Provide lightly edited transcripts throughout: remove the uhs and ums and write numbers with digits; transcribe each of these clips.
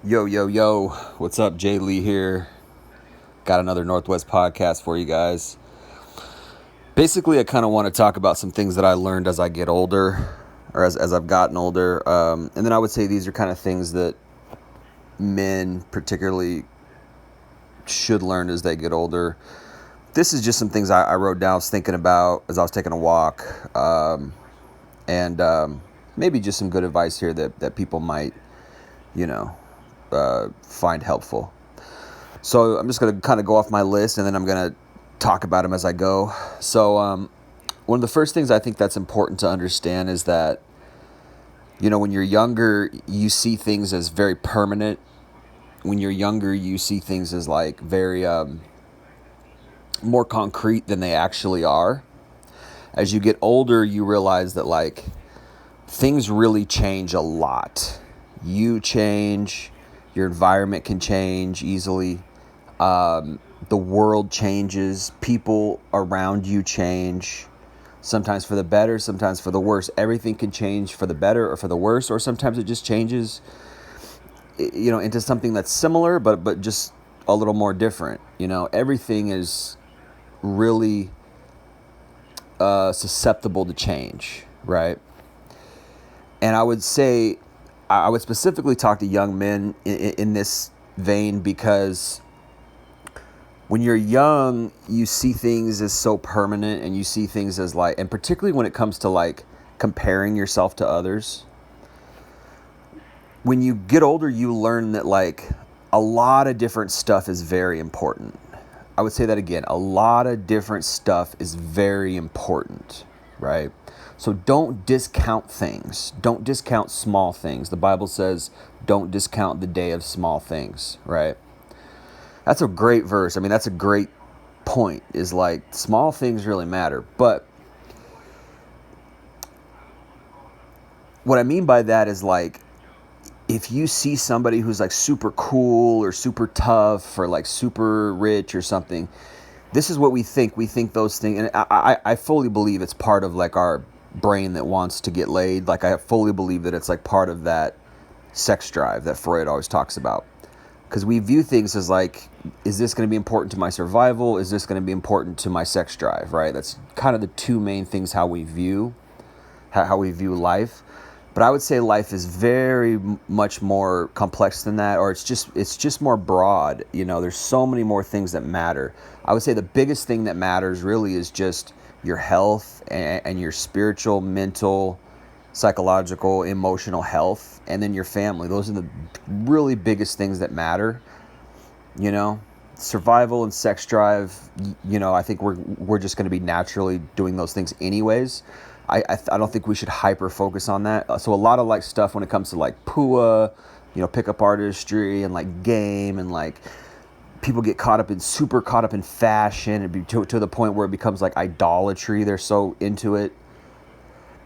Yo, yo, yo. What's up? Jay Lee here. Got another Northwest podcast for you guys. Basically, I kind of want to talk about some things that I learned as I get older, or as I've gotten older. And then I would say these are kind of things that men particularly should learn as they get older. This is just some things I wrote down, was thinking about as I was taking a walk. And maybe just some good advice here that people might, find helpful. So I'm just going to kind of go off my list, and then I'm going to talk about them as I go. So one of the first things I think that's important to understand is that, when you're younger, you see things as very permanent. When you're younger, you see things as like very more concrete than they actually are. As you get older, you realize that like things really change a lot. You change, your environment can change easily. The world changes, people around you change, sometimes for the better, sometimes for the worse. Everything can change for the better or for the worse, or sometimes it just changes, into something that's similar, but just a little more different. Everything is really susceptible to change, right? And I would say, I would specifically talk to young men in this vein, because when you're young, you see things as so permanent, and you see things as like, and particularly when it comes to like comparing yourself to others. When you get older, you learn that like a lot of different stuff is very important. I would say that again, a lot of different stuff is very important, right? So don't discount things. Don't discount small things. The Bible says, don't discount the day of small things, right? That's a great verse. I mean, that's a great point, is like small things really matter. But what I mean by that is like, if you see somebody who's like super cool or super tough or like super rich or something, this is what we think. We think those things. And I fully believe it's part of like our brain that wants to get laid. Like I fully believe that it's like part of that sex drive that Freud always talks about. Because we view things as like, is this going to be important to my survival? Is this going to be important to my sex drive, right? That's kind of the two main things how we view life. But I would say life is very much more complex than that, or it's just more broad. There's so many more things that matter. I would say the biggest thing that matters really is just your health and your spiritual, mental, psychological, emotional health, and then your family. Those are the really biggest things that matter. Survival and sex drive, I think we're just going to be naturally doing those things anyways. I don't think we should hyper focus on that. So a lot of like stuff when it comes to like PUA, pickup artistry and like game, and like people get super caught up in fashion, and to the point where it becomes like idolatry. They're so into it.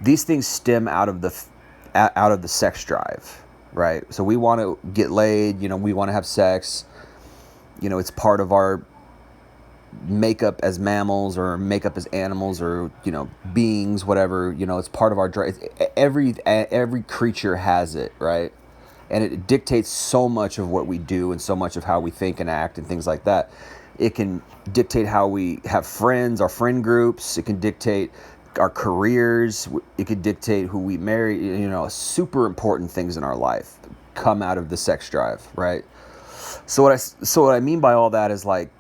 These things stem out of the sex drive, right? So we want to get laid, we want to have sex. It's part of our makeup as mammals, or makeup as animals, or beings, whatever. It's part of our drive. Every creature has it, right? And it dictates so much of what we do, and so much of how we think and act and things like that. It can dictate how we have friends, our friend groups. It can dictate our careers. It could dictate who we marry. Super important things in our life come out of the sex drive, right? So what I mean by all that is like,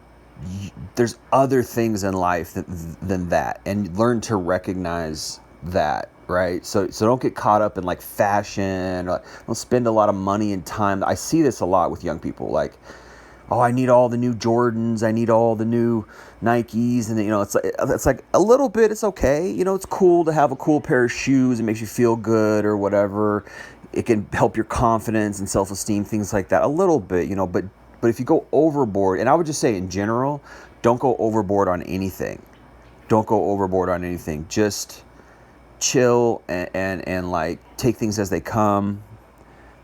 there's other things in life than that, and learn to recognize that, right? So don't get caught up in like fashion. Don't spend a lot of money and time. I see this a lot with young people, like, oh, I need all the new Jordans, I need all the new Nikes, and it's like a little bit. It's okay, it's cool to have a cool pair of shoes. It makes you feel good or whatever. It can help your confidence and self-esteem, things like that, a little bit, But if you go overboard, and I would just say in general, don't go overboard on anything. Don't go overboard on anything. Just chill and like take things as they come.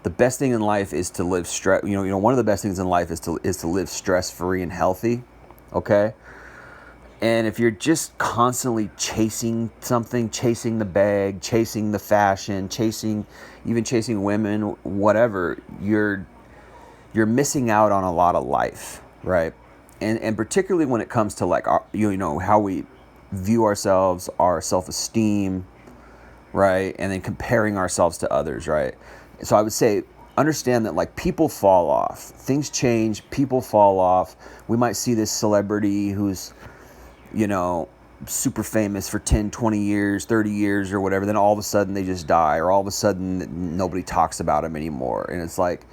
The best thing in life is to live stress. One of the best things in life is to live stress-free and healthy. Okay. And if you're just constantly chasing something, chasing the bag, chasing the fashion, chasing women, whatever, you're you're missing out on a lot of life, right? And particularly when it comes to like our, how we view ourselves, our self-esteem, right? And then comparing ourselves to others, right? So I would say understand that like people fall off, things change, people fall off. We might see this celebrity who's, you know, super famous for 10, 20 years, 30 years or whatever, then all of a sudden they just die, or all of a sudden nobody talks about them anymore. And it's like,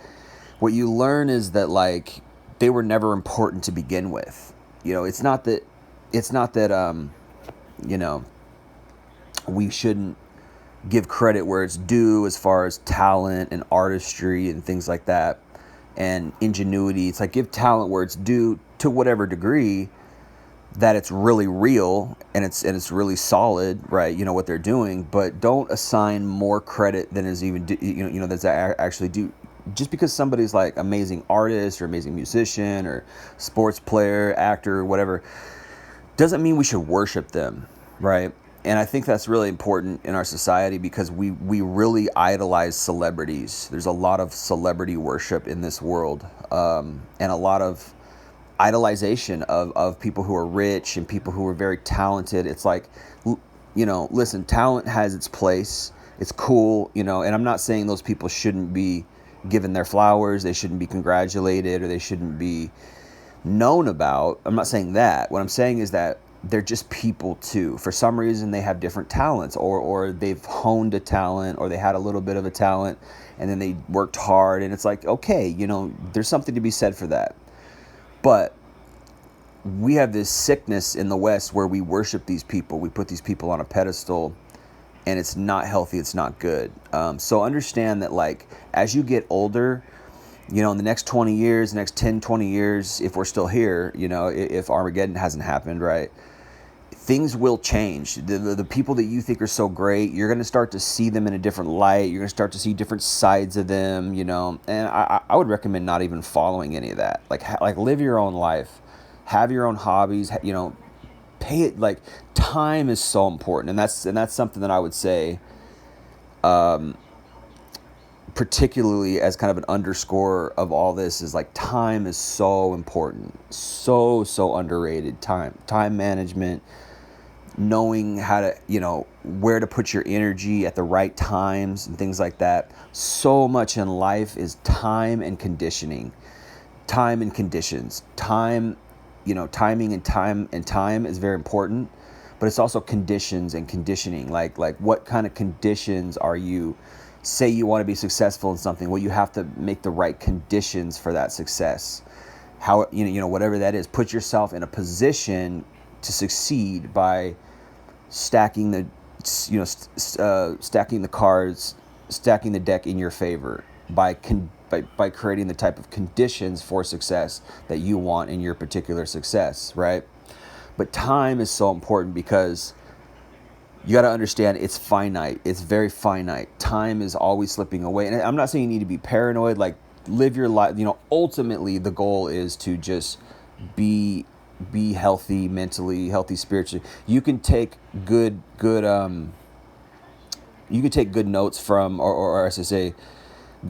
what you learn is that like they were never important to begin with. It's not that you know, we shouldn't give credit where it's due as far as talent and artistry and things like that and ingenuity. It's like give talent where it's due to whatever degree that it's really real and it's really solid, right? You know what they're doing, but don't assign more credit than is even that's actually due. Just because somebody's like amazing artist or amazing musician or sports player, actor, whatever, doesn't mean we should worship them, right? And I think that's really important in our society because we really idolize celebrities. There's a lot of celebrity worship in this world, and a lot of idolization of people who are rich and people who are very talented. It's like, listen, talent has its place. It's cool, and I'm not saying those people shouldn't be given their flowers. They shouldn't be congratulated or they shouldn't be known about. I'm not saying that. What I'm saying is that they're just people too. For some reason, they have different talents, or they've honed a talent, or they had a little bit of a talent, and then they worked hard. And it's like, okay, there's something to be said for that. But we have this sickness in the West where we worship these people. We put these people on a pedestal, and it's not healthy. It's not good. So understand that, like, as you get older, in the next 20 years, next 10, 20 years, if we're still here, if Armageddon hasn't happened, right, things will change. The people that you think are so great, you're going to start to see them in a different light. You're going to start to see different sides of them, and I would recommend not even following any of that. Like live your own life, have your own hobbies, pay it. Like, time is so important. And that's something that I would say, particularly as kind of an underscore of all this, is like time is so important, so underrated. Time management, knowing how to where to put your energy at the right times and things like that. So much in life is time and conditioning, time and conditions. Timing and time is very important, but it's also conditions and conditioning. Like what kind of conditions are you? Say you want to be successful in something, well, you have to make the right conditions for that success. How, whatever that is, put yourself in a position to succeed by stacking the cards, stacking the deck in your favor, by creating the type of conditions for success that you want in your particular success, right? But time is so important because you got to understand it's finite. It's very finite. Time is always slipping away. And I'm not saying you need to be paranoid. Like, live your life. Ultimately, the goal is to just be healthy mentally, healthy spiritually. You can take good notes from, or I should say,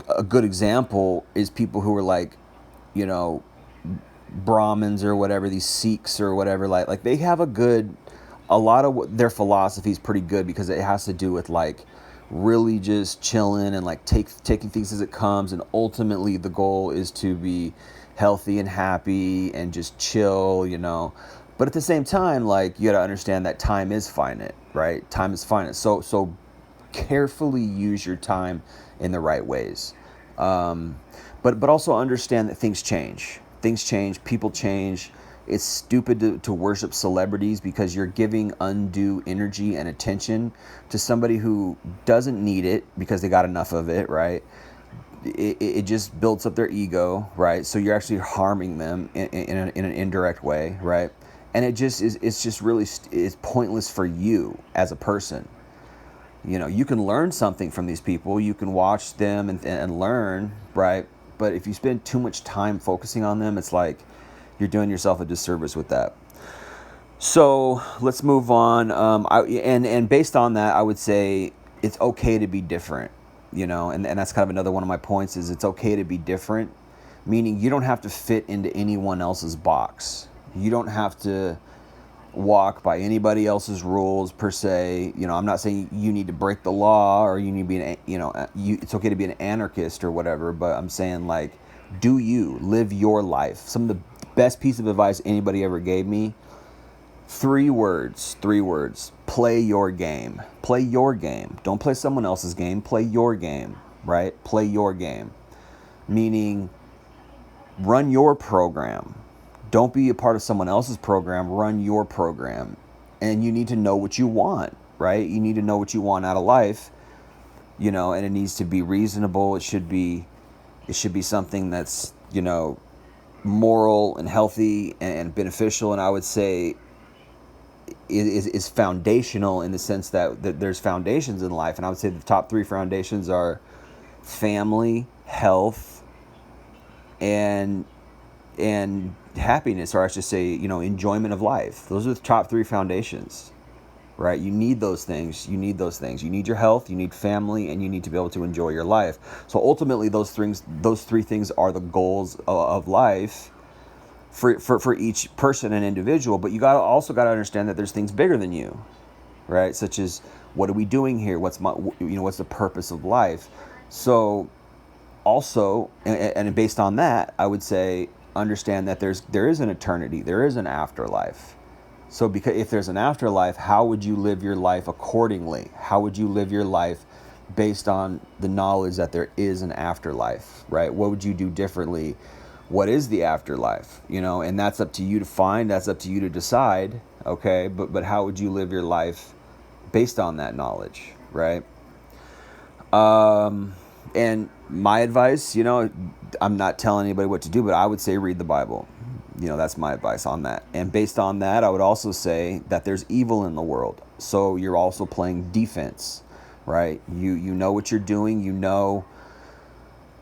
a good example is people who are like, Brahmins or whatever, these Sikhs or whatever. Like they have a lot of their philosophy is pretty good because it has to do with like really just chilling and like taking things as it comes, and ultimately the goal is to be healthy and happy and just chill, But at the same time, like, you got to understand that time is finite, right? Time is finite. So carefully use your time in the right ways. But also understand that things change. Things change. People change. It's stupid to worship celebrities because you're giving undue energy and attention to somebody who doesn't need it because they got enough of it, right? It just builds up their ego, right? So you're actually harming them in an indirect way, right? And it's just really it's pointless for you as a person. You can learn something from these people. You can watch them and learn, right? But if you spend too much time focusing on them, it's like you're doing yourself a disservice with that. So let's move on. And based on that, I would say it's okay to be different, and that's kind of another one of my points is it's okay to be different. meaning you don't have to fit into anyone else's box. You don't have to walk by anybody else's rules per se. You know, I'm not saying you need to break the law or you need to be it's okay to be an anarchist or whatever, but I'm saying, like, do you live your life? Some of the best piece of advice anybody ever gave me, three words, play your game. Play your game. Don't play someone else's game, play your game, right? Play your game. Meaning, run your program. Don't be a part of someone else's program. Run your program. And you need to know what you want, right? You need to know what you want out of life, you know, and it needs to be reasonable. It should be something that's, you know, moral and healthy and beneficial. And I would say is foundational in the sense that there's foundations in life. And I would say the top three foundations are family, health, and happiness, or I should say, you know, enjoyment of life. Those are the top three foundations, right? You need those things. You need your health, you need family, and you need to be able to enjoy your life. So ultimately, those three things are the goals of life for each person and individual. But you also got to understand that there's things bigger than you, right? Such as, what are we doing here? What's the purpose of life? So also, and based on that, I would say, understand that there is an eternity, there is an afterlife. So because if there's an afterlife, how would you live your life accordingly? How would you live your life based on the knowledge that there is an afterlife, right? What would you do differently? What is the afterlife? You know, and that's up to you to find, that's up to you to decide, okay? But how would you live your life based on that knowledge, right? And my advice, you know, I'm not telling anybody what to do, but I would say read the Bible. You know, that's my advice on that. And based on that, I would also say that there's evil in the world. So you're also playing defense, right? You know what you're doing. You know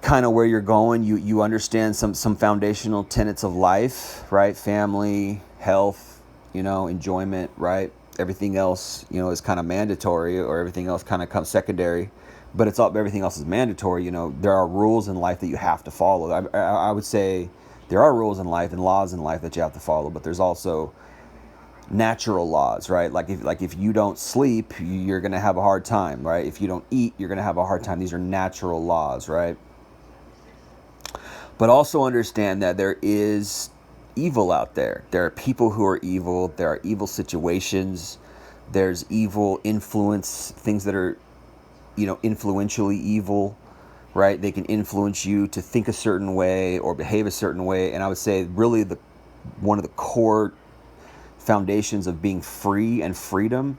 kind of where you're going. You understand some foundational tenets of life, right? Family, health, you know, enjoyment, right? Everything else, you know, is kind of mandatory, or everything else kind of comes secondary. But everything else is mandatory. You know, there are rules in life that you have to follow. I would say there are rules in life and laws in life that you have to follow, but there's also natural laws, right? Like if you don't sleep, you're going to have a hard time, right? If you don't eat, you're going to have a hard time. These are natural laws, right? But also understand that there is evil out there. There are people who are evil. There are evil situations. There's evil influence, things that are, you know, influentially evil, right? They can influence you to think a certain way or behave a certain way. And I would say really one of the core foundations of being free and freedom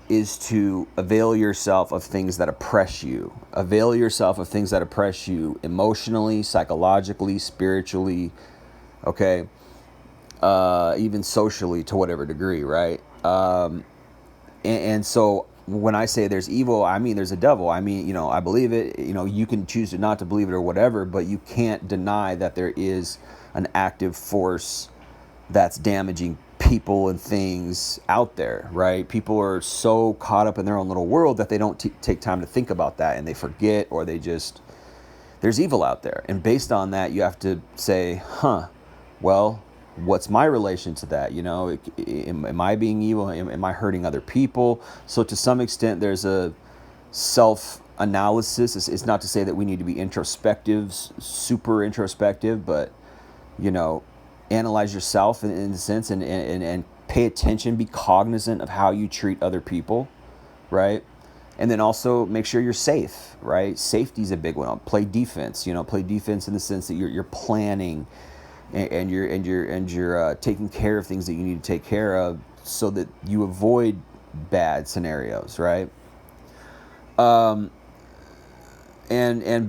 is to avail yourself of things that oppress you. Avail yourself of things that oppress you emotionally, psychologically, spiritually, okay? Even socially to whatever degree, right? And so when I say there's evil, I mean there's a devil. I mean, you know, I believe it. You know, you can choose to not to believe it or whatever, but you can't deny that there is an active force that's damaging people and things out there, right? People are so caught up in their own little world that they don't take time to think about that, and they forget, or there's evil out there. And based on that, you have to say, well, what's my relation to that? You know, am I being evil? Am I hurting other people? So to some extent, there's a self-analysis. It's not to say that we need to be introspective, super introspective, but, you know, analyze yourself in a sense, and pay attention, be cognizant of how you treat other people, right? And then also make sure you're safe, right? Safety is a big one. Play defense, you know, play defense in the sense that you're planning and you're taking care of things that you need to take care of so that you avoid bad scenarios, right? And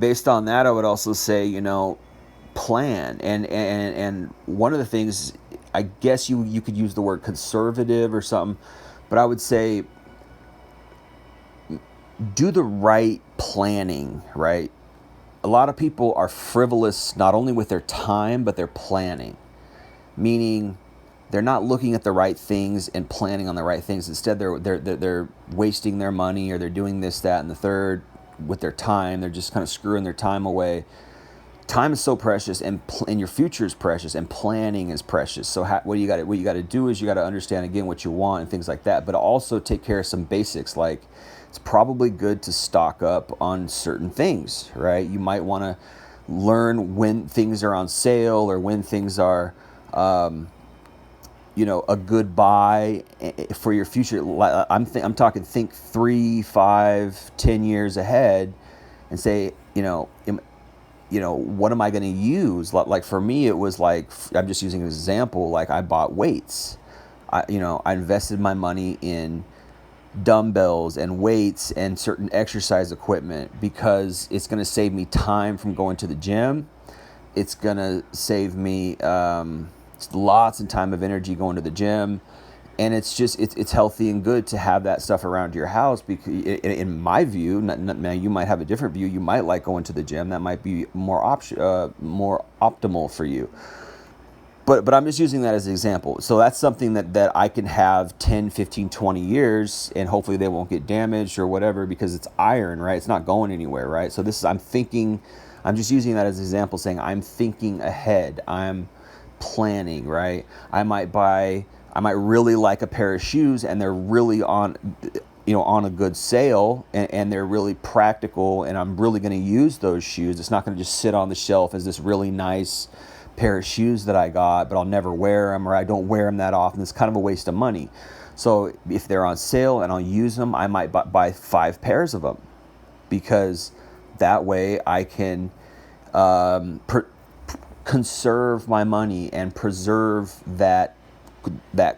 based on that, I would also say, you know, plan. And one of the things, I guess you could use the word conservative or something, but I would say do the right planning, right? A lot of people are frivolous not only with their time, but their planning. Meaning they're not looking at the right things and planning on the right things. Instead, they're wasting their money, or they're doing this, that, and the third with their time. They're just kind of screwing their time away time is so precious, and your future is precious, and planning is precious. So what you got to do is you got to understand again what you want and things like that, but also take care of some basics. Like, it's probably good to stock up on certain things, right? You might want to learn when things are on sale, or when things are a good buy for your future. I'm talking, think 3, 5, 10 years ahead, and say, what am I going to use? Like for me, it was like, I'm just using an example. Like, I bought weights. I invested my money in dumbbells and weights and certain exercise equipment, because it's going to save me time from going to the gym. It's going to save me lots of time of energy going to the gym. And it's healthy and good to have that stuff around your house, because in my view, now you might have a different view. You might like going to the gym. That might be more optimal for you. But I'm just using that as an example. So that's something that I can have 10, 15, 20 years, and hopefully they won't get damaged or whatever, because it's iron, right? It's not going anywhere, right? So I'm just using that as an example, saying I'm thinking ahead. I'm planning, right? I might really like a pair of shoes, and they're really on a good sale, and they're really practical, and I'm really going to use those shoes. It's not going to just sit on the shelf as this really nice pair of shoes that I got, but I'll never wear them, or I don't wear them that often. It's kind of a waste of money. So if they're on sale and I'll use them, I might buy 5 pairs of them, because that way I can conserve my money and preserve that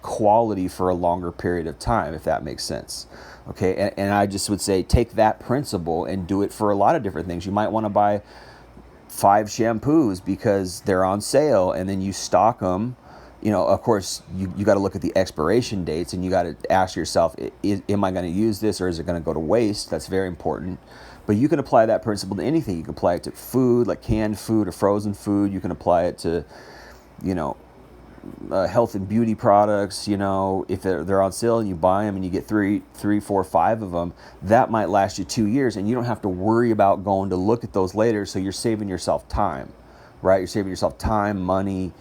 quality for a longer period of time, if that makes sense. Okay, and I just would say, take that principle and do it for a lot of different things. You might want to buy 5 shampoos because they're on sale, and then you stock them. Of course, you got to look at the expiration dates, and you got to ask yourself, am I going to use this, or is it going to go to waste? That's very important. But you can apply that principle to anything. You can apply it to food, like canned food or frozen food. You can apply it to, health and beauty products. If they're on sale and you buy them and you get 3, 4, 5 of them, that might last you 2 years, and you don't have to worry about going to look at those later. So you're saving yourself time, right? You're saving yourself time, money,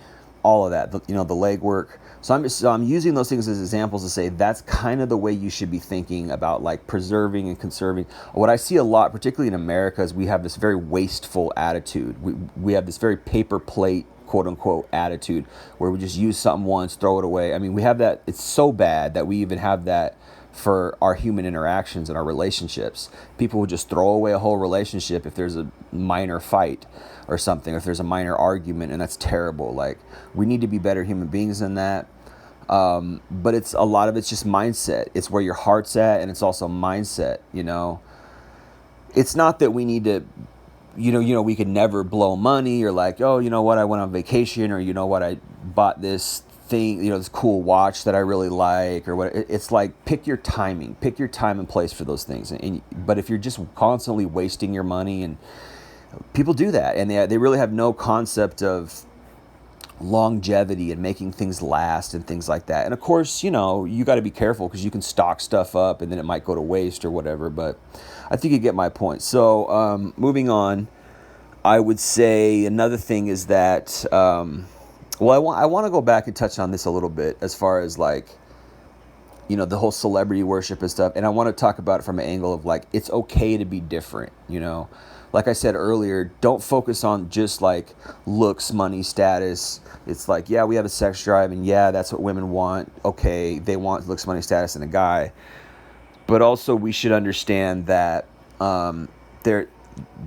all of that, the legwork. So I'm using those things as examples to say that's kind of the way you should be thinking about, like, preserving and conserving. What I see a lot, particularly in America, is we have this very wasteful attitude. We have this very paper plate, quote unquote, attitude, where we just use something once, throw it away. I mean, we have that. It's so bad that we even have that for our human interactions and our relationships. People will just throw away a whole relationship if there's a minor fight or something, if there's a minor argument, and that's terrible. Like, we need to be better human beings than that. But a lot of it's just mindset. It's where your heart's at, and it's also mindset. It's not that we need to, we could never blow money, or like, oh, I went on vacation, or I bought this thing, this cool watch that I really like, or what. It's like, pick your time and place for those things. But if you're just constantly wasting your money, and people do that, and they really have no concept of longevity and making things last and things like that. And of course, you got to be careful, because you can stock stuff up and then it might go to waste or whatever. But I think you get my point. So moving on, I would say another thing is that, I want to go back and touch on this a little bit, as far as, like, the whole celebrity worship and stuff. And I want to talk about it from an angle of, like, it's okay to be different. Like I said earlier, don't focus on just, like, looks, money, status. It's like, yeah, we have a sex drive, and yeah, that's what women want. Okay, they want looks, money, status in a guy. But also, we should understand that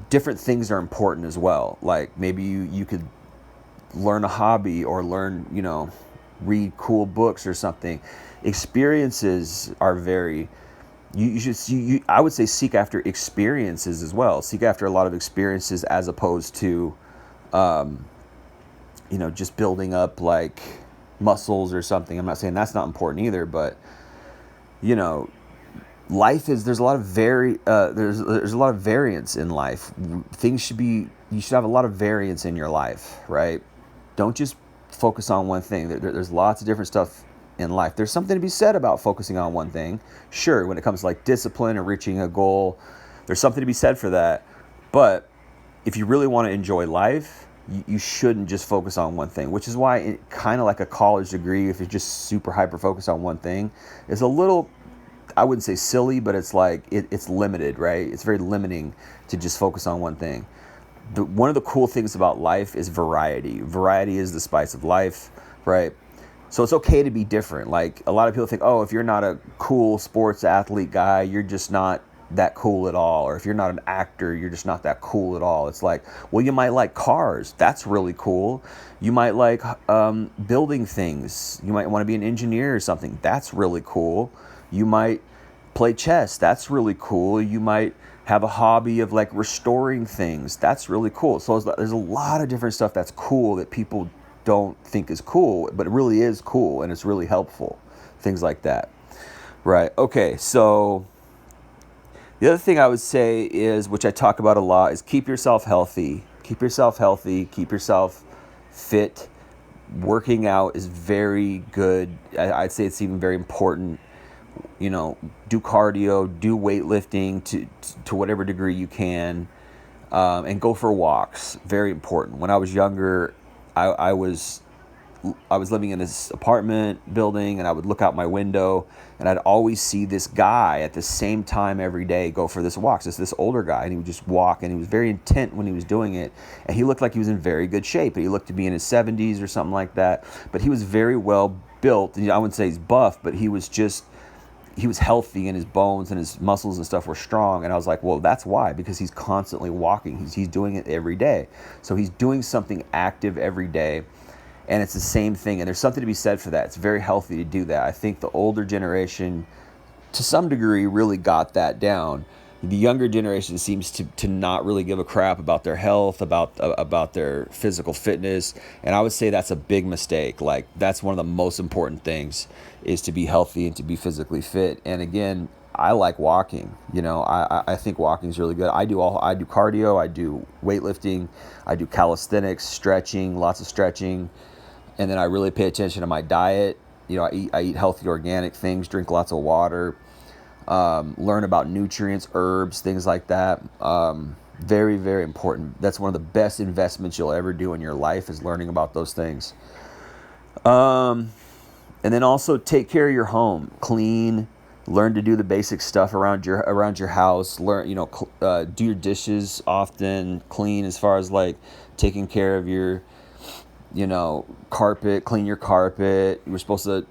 different things are important as well. Like, maybe you could learn a hobby, or read cool books or something. Experiences are very... I would say, seek after experiences as well. Seek after a lot of experiences, as opposed to, just building up, like, muscles or something. I'm not saying that's not important either, but, life is, there's a lot of there's a lot of variance in life. You should have a lot of variance in your life, right? Don't just focus on one thing. There's lots of different stuff in life. There's something to be said about focusing on one thing. Sure, when it comes to, like, discipline or reaching a goal, there's something to be said for that. But if you really want to enjoy life, you shouldn't just focus on one thing, which is why it kind of like a college degree, if you're just super hyper focused on one thing, is a little, I wouldn't say silly, but it's like it's limited, right? It's very limiting to just focus on one thing. One of the cool things about life is variety. Variety is the spice of life, right? So it's okay to be different. Like a lot of people think, oh, if you're not a cool sports athlete guy, you're just not that cool at all. Or if you're not an actor, you're just not that cool at all. It's like, well, you might like cars. That's really cool. You might like building things. You might want to be an engineer or something. That's really cool. You might play chess. That's really cool. You might have a hobby of like restoring things. That's really cool. So there's a lot of different stuff that's cool that people don't think is cool, but it really is cool and it's really helpful. Things like that. Right. Okay. So the other thing I would say is, which I talk about a lot, is keep yourself healthy. Keep yourself healthy. Keep yourself fit. Working out is very good. I'd say it's even very important. You know, do cardio, do weightlifting to whatever degree you can, and go for walks. Very important. When I was younger, I was living in this apartment building, and I would look out my window, and I'd always see this guy at the same time every day go for this walk. This older guy, and he would just walk, and he was very intent when he was doing it, and he looked like he was in very good shape. He looked to be in his 70s or something like that, but he was very well built. I wouldn't say he's buff, but he was healthy, and his bones and his muscles and stuff were strong. And I was like, well, that's why, because he's constantly walking. He's doing it every day. So he's doing something active every day, and it's the same thing. And there's something to be said for that. It's very healthy to do that. I think the older generation, to some degree, really got that down. The younger generation seems to not really give a crap about their health, about their physical fitness, and I would say that's a big mistake. Like, that's one of the most important things, is to be healthy and to be physically fit. And again, I like walking. You know, I think walking is really good. I do cardio, I do weightlifting, I do calisthenics, stretching, lots of stretching, and then I really pay attention to my diet. You know, I eat healthy organic things, drink lots of water. Learn about nutrients, herbs, things like that. Very, very important. That's one of the best investments you'll ever do in your life, is learning about those things. And then also take care of your home. Clean. Learn to do the basic stuff around your house. Learn, do your dishes often. Clean, as far as like taking care of your, carpet. Clean your carpet. We're supposed to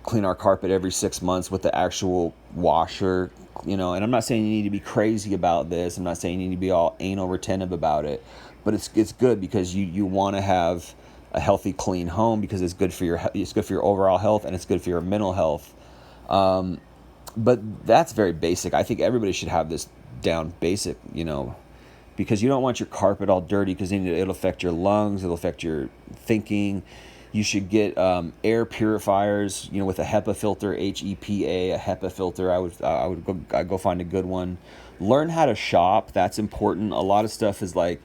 clean our carpet every 6 months with the actual washer, and I'm not saying you need to be crazy about this. I'm not saying you need to be all anal retentive about it, but it's good, because you want to have a healthy, clean home, because it's good for your overall health, and it's good for your mental health. But that's very basic. I think everybody should have this down basic, because you don't want your carpet all dirty, because then it'll affect your lungs, it'll affect your thinking. You should get air purifiers, with a HEPA filter, HEPA, a HEPA filter. I'd go find a good one. Learn how to shop. That's important. A lot of stuff is like,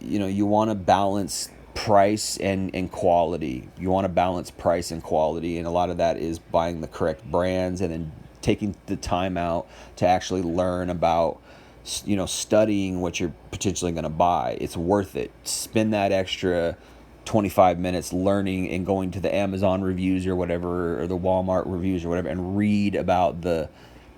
you want to balance price and quality. You want to balance price and quality, and a lot of that is buying the correct brands, and then taking the time out to actually learn about, studying what you're potentially going to buy. It's worth it. Spend that extra 25 minutes learning and going to the Amazon reviews or whatever, or the Walmart reviews or whatever, and read about the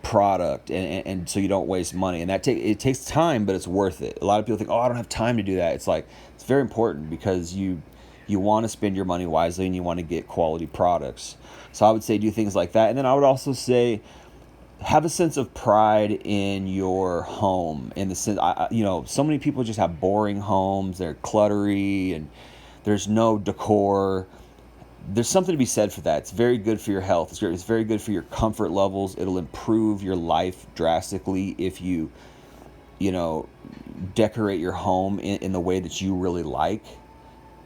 product, and so you don't waste money. And it takes time, but it's worth it. A lot of people think, oh, I don't have time to do that. It's like, it's very important, because you want to spend your money wisely, and you want to get quality products. So I would say do things like that. And then I would also say, have a sense of pride in your home, in the sense, so many people just have boring homes. They're cluttery, and there's no decor. There's something to be said for that. It's very good for your health. It's very good for your comfort levels. It'll improve your life drastically if you, decorate your home in the way that you really like.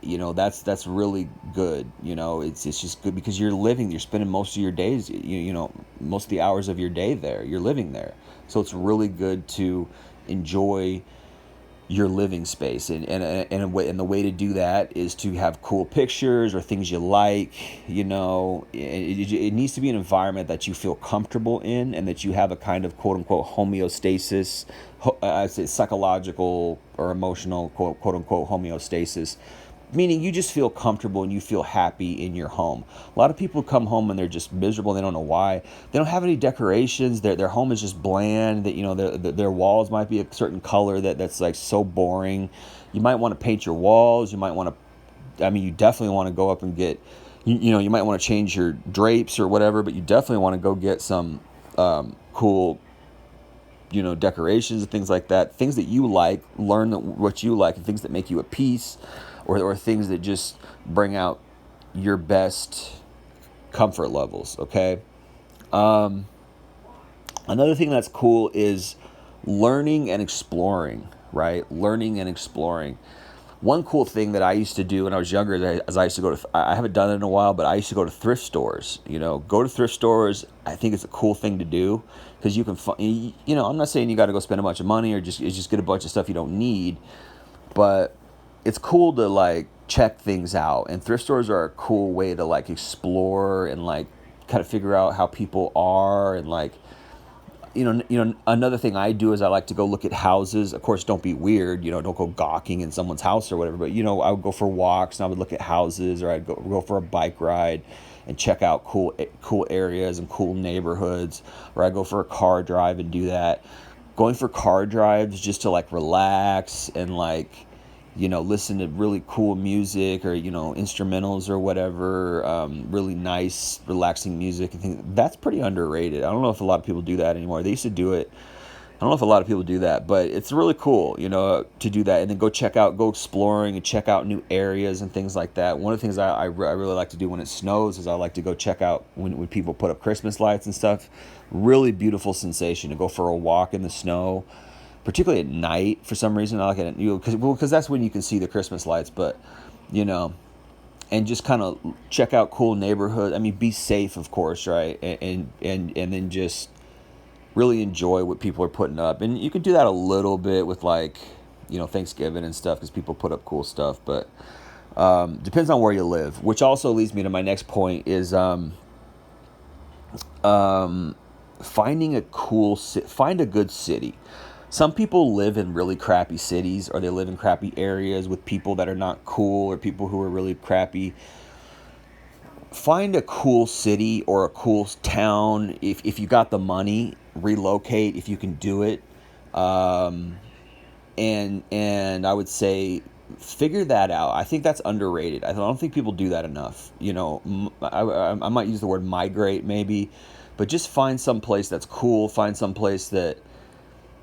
That's really good. It's just good, because you're spending most of your days, most of the hours of your day there. You're living there. So it's really good to enjoy your living space, and the way to do that is to have cool pictures or things you like. It needs to be an environment that you feel comfortable in, and that you have a kind of quote unquote homeostasis. I say psychological or emotional quote unquote homeostasis, meaning you just feel comfortable and you feel happy in your home. A lot of people come home and they're just miserable. They don't know why. They don't have any decorations. Their home is just bland. That their walls might be a certain color that's like so boring. You might want to paint your walls. You might want to. I mean, you definitely want to go up and get. You might want to change your drapes or whatever, but you definitely want to go get some cool decorations and things like that, things that you like, learn what you like, and things that make you at peace, or things that just bring out your best comfort levels. Okay. Another thing that's cool is learning and exploring, right? Learning and exploring. One cool thing that I used to do when I was younger is I used to go to, I haven't done it in a while, but I used to go to thrift stores. Go to thrift stores. I think it's a cool thing to do because you can, I'm not saying you got to go spend a bunch of money or just get a bunch of stuff you don't need, but it's cool to like check things out. And thrift stores are a cool way to like explore and like kind of figure out how people are, and like, another thing I do is I like to go look at houses. Of course, don't be weird, don't go gawking in someone's house or whatever, but I would go for walks and I would look at houses, or I'd go for a bike ride and check out cool areas and cool neighborhoods, or I'd go for a car drive and do that. Going for car drives just to like relax and like, listen to really cool music, or, instrumentals or whatever, really nice, relaxing music. I think that's pretty underrated. I don't know if a lot of people do that anymore. They used to do it. I don't know if a lot of people do that, but it's really cool, to do that, and then go exploring and check out new areas and things like that. One of the things I really like to do when it snows is I like to go check out when people put up Christmas lights and stuff. Really beautiful sensation to go for a walk in the snow, particularly at night. For some reason I like it, because that's when you can see the Christmas lights. But and just kind of check out cool neighborhoods. I mean, be safe, of course, right? And then just really enjoy what people are putting up. And you can do that a little bit with like Thanksgiving and stuff, because people put up cool stuff. But depends on where you live, which also leads me to my next point is finding find a good city. Some people live in really crappy cities, or they live in crappy areas with people that are not cool, or people who are really crappy. Find a cool city or a cool town. If you got the money, relocate if you can do it. And I would say figure that out. I think that's underrated. I don't think people do that enough. I might use the word migrate maybe, but just find some place that's cool. Find some place that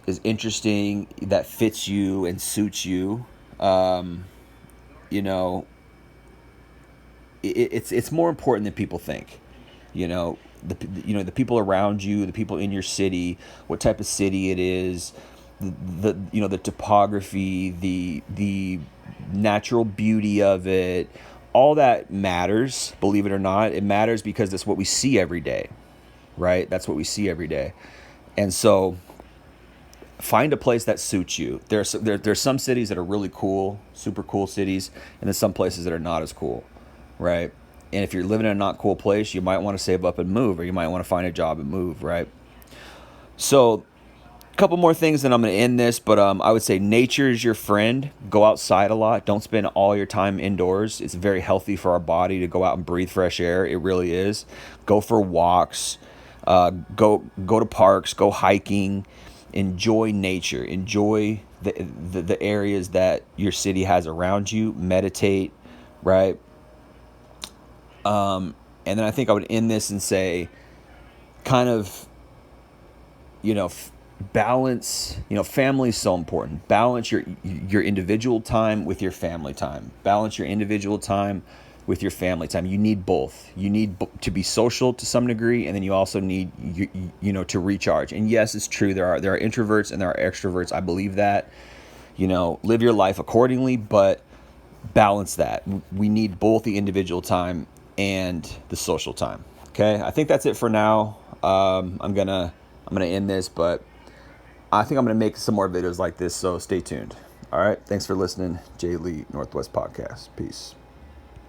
is interesting, that fits you and suits you. It's more important than people think. The people around you, the people in your city, what type of city it is, the topography, the natural beauty of it, all that matters. Believe it or not, it matters because that's what we see every day, right? That's what we see every day, and so find a place that suits you. There's some cities that are really cool, super cool cities, and there's some places that are not as cool, right? And if you're living in a not cool place, you might want to save up and move, or you might want to find a job and move, right? So a couple more things, and I'm going to end this, but I would say nature is your friend. Go outside a lot. Don't spend all your time indoors. It's very healthy for our body to go out and breathe fresh air. It really is. Go for walks. Go to parks. Go hiking. Enjoy nature. Enjoy the areas that your city has around you. Meditate, right? And then I think I would end this and say, kind of, balance. Family is so important. Balance your individual time with your family time. Balance your individual time with your family time. You need both. You need to be social to some degree, and then you also need to recharge. And yes, it's true. There are introverts and there are extroverts. I believe that. Live your life accordingly, but balance that. We need both the individual time and the social time. Okay, I think that's it for now. I'm gonna end this, but I think I'm gonna make some more videos like this, so stay tuned. All right. Thanks for listening. Jay Lee, Northwest Podcast. Peace.